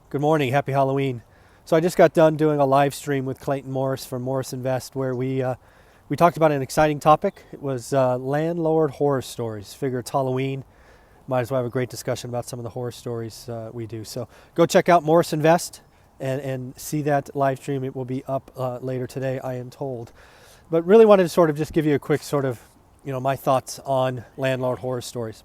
Good morning. Happy Halloween. So I just got done doing a live stream with Clayton Morris from Morris Invest where we talked about an exciting topic. It was landlord horror stories. Figure it's Halloween. Might as well have a great discussion about some of the horror stories we do. So go check out Morris Invest and see that live stream. It will be up later today, I am told. But really wanted to sort of just give you a quick sort of, my thoughts on landlord horror stories.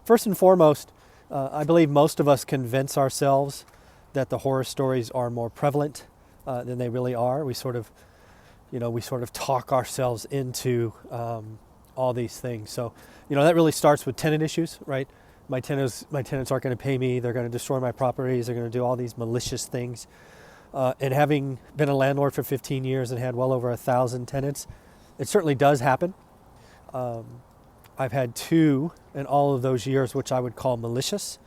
First and foremost, I believe most of us convince ourselves that the horror stories are more prevalent than they really are. We sort of talk ourselves into all these things. So, that really starts with tenant issues, right? My tenants aren't going to pay me. They're going to destroy my properties. They're going to do all these malicious things. And having been a landlord for 15 years and had well over 1,000 tenants, it certainly does happen. I've had 2 in all of those years, which I would call malicious.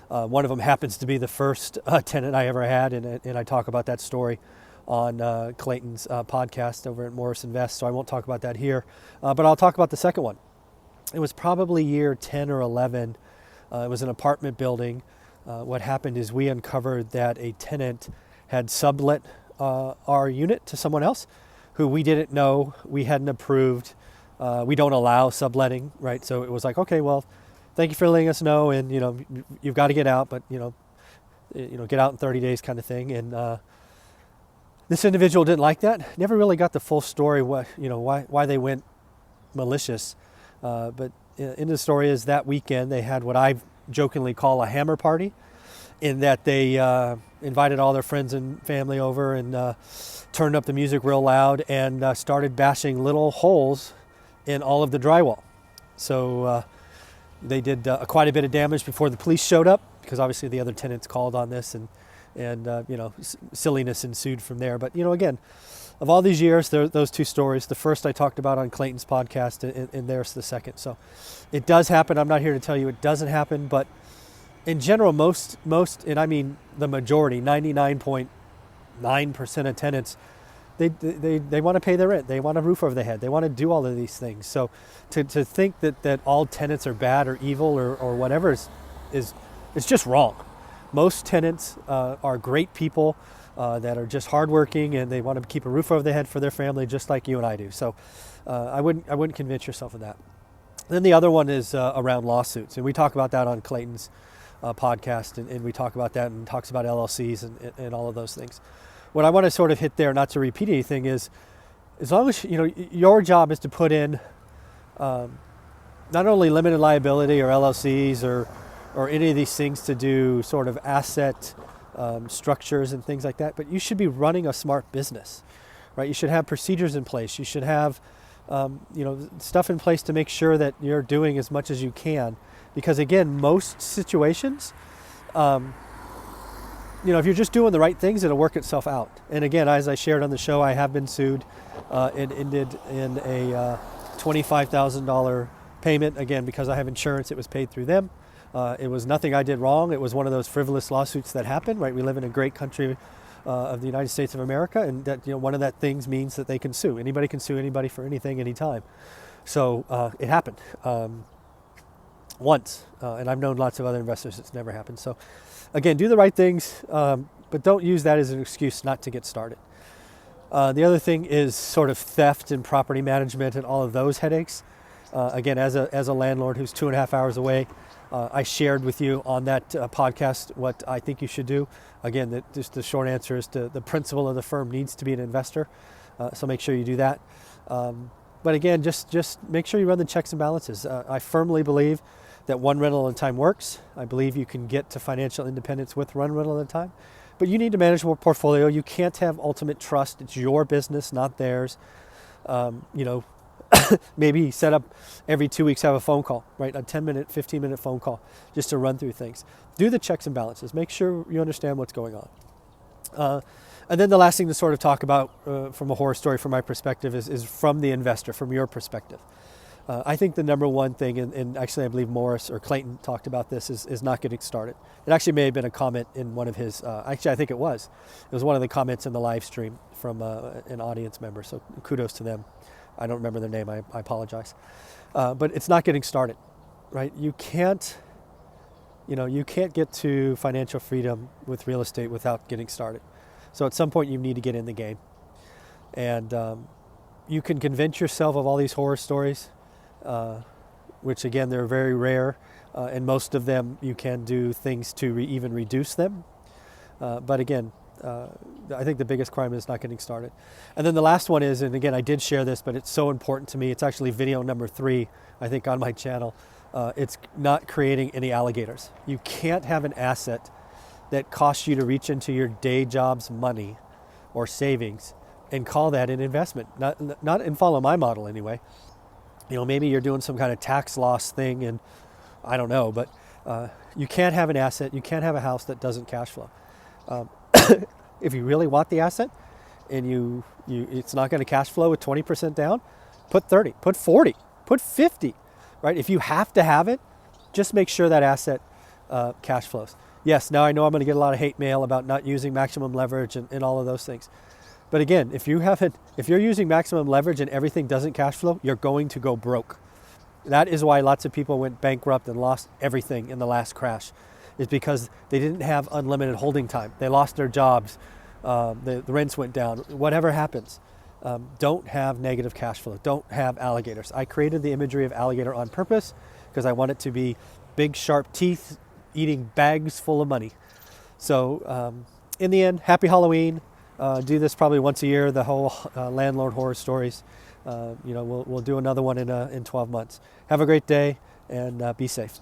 One of them happens to be the first tenant I ever had, and I talk about that story on Clayton's podcast over at Morris Invest, so I won't talk about that here. But I'll talk about the second one. It was probably year 10 or 11. It was an apartment building. What happened is we uncovered that a tenant had sublet our unit to someone else who we didn't know, we hadn't approved. We don't allow subletting, right? So it was like, okay, well, thank you for letting us know, and you've got to get out, but get out in 30 days, kind of thing. And this individual didn't like that. Never really got the full story, why they went malicious. But in the story is that weekend they had what I jokingly call a hammer party, in that they invited all their friends and family over and turned up the music real loud and started bashing little holes in all of the drywall. So they did quite a bit of damage before the police showed up, because obviously the other tenants called on this, and silliness ensued from there. But again, of all these years, those 2 stories. The first I talked about on Clayton's podcast, and there's the second. So it does happen. I'm not here to tell you it doesn't happen, but in general, most, and I mean the majority, 99.9% of tenants, they want to pay their rent. They want a roof over their head. They want to do all of these things. So to think that all tenants are bad or evil or whatever is just wrong. Most tenants are great people that are just hardworking, and they want to keep a roof over their head for their family, just like you and I do. So I wouldn't convince yourself of that. Then the other one is around lawsuits, and we talk about that on Clayton's podcast, and we talk about that, and talks about LLCs and all of those things. What I want to sort of hit there, not to repeat anything, is as long as your job is to put in not only limited liability or LLCs or any of these things to do sort of asset structures and things like that, but you should be running a smart business, right? You should have procedures in place. You should have stuff in place to make sure that you're doing as much as you can, because again, most situations, if you're just doing the right things, it'll work itself out. And again, as I shared on the show, I have been sued. It ended in a $25,000 payment. Again, because I have insurance, it was paid through them. It was nothing I did wrong. It was one of those frivolous lawsuits that happen, right? We live in a great country of the United States of America, and that one of that things means that they can sue. Anybody can sue anybody for anything, anytime. So it happened once, and I've known lots of other investors it's never happened. So again, do the right things, but don't use that as an excuse not to get started. The other thing is sort of theft and property management and all of those headaches. Again, as a landlord who's 2.5 hours away, I shared with you on that podcast what I think you should do. Again, just the short answer is the principal of the firm needs to be an investor, so make sure you do that. But again, just make sure you run the checks and balances. I firmly believe that one rental at a time works. I believe you can get to financial independence with one rental at a time, but you need to manage your portfolio. You can't have ultimate trust. It's your business, not theirs. Maybe set up every 2 weeks, have a phone call, right? A 10-minute, 15-minute phone call just to run through things. Do the checks and balances. Make sure you understand what's going on. And then the last thing to sort of talk about from a horror story from my perspective is from the investor, from your perspective. I think the number one thing, and actually I believe Morris or Clayton talked about this, is not getting started. It actually may have been a comment in one of his, actually I think it was one of the comments in the live stream from an audience member, so kudos to them. I don't remember their name, I apologize. But it's not getting started, right? You can't You know, you can't get to financial freedom with real estate without getting started. So at some point you need to get in the game. And you can convince yourself of all these horror stories, which again, they're very rare. And most of them, you can do things to even reduce them. But again, I think the biggest crime is not getting started. And then the last one is, and again, I did share this, but it's so important to me. It's actually video number 3, I think, on my channel. It's not creating any alligators. You can't have an asset that costs you to reach into your day job's money or savings and call that an investment. Not and follow my model anyway. You know, maybe you're doing some kind of tax loss thing, and I don't know, but you can't have an asset, you can't have a house that doesn't cash flow. If you really want the asset and it's not going to cash flow with 20% down, put 30, put 40, put 50, right? If you have to have it, just make sure that asset cash flows. Yes, now I know I'm going to get a lot of hate mail about not using maximum leverage and all of those things. But again, if you're using maximum leverage and everything doesn't cash flow, you're going to go broke. That is why lots of people went bankrupt and lost everything in the last crash, is because they didn't have unlimited holding time. They lost their jobs, the rents went down, whatever happens. Don't have negative cash flow. Don't have alligators. I created the imagery of alligator on purpose because I want it to be big, sharp teeth eating bags full of money. So in the end, happy Halloween. Do this probably once a year, the whole landlord horror stories. We'll do another one in 12 months. Have a great day and be safe.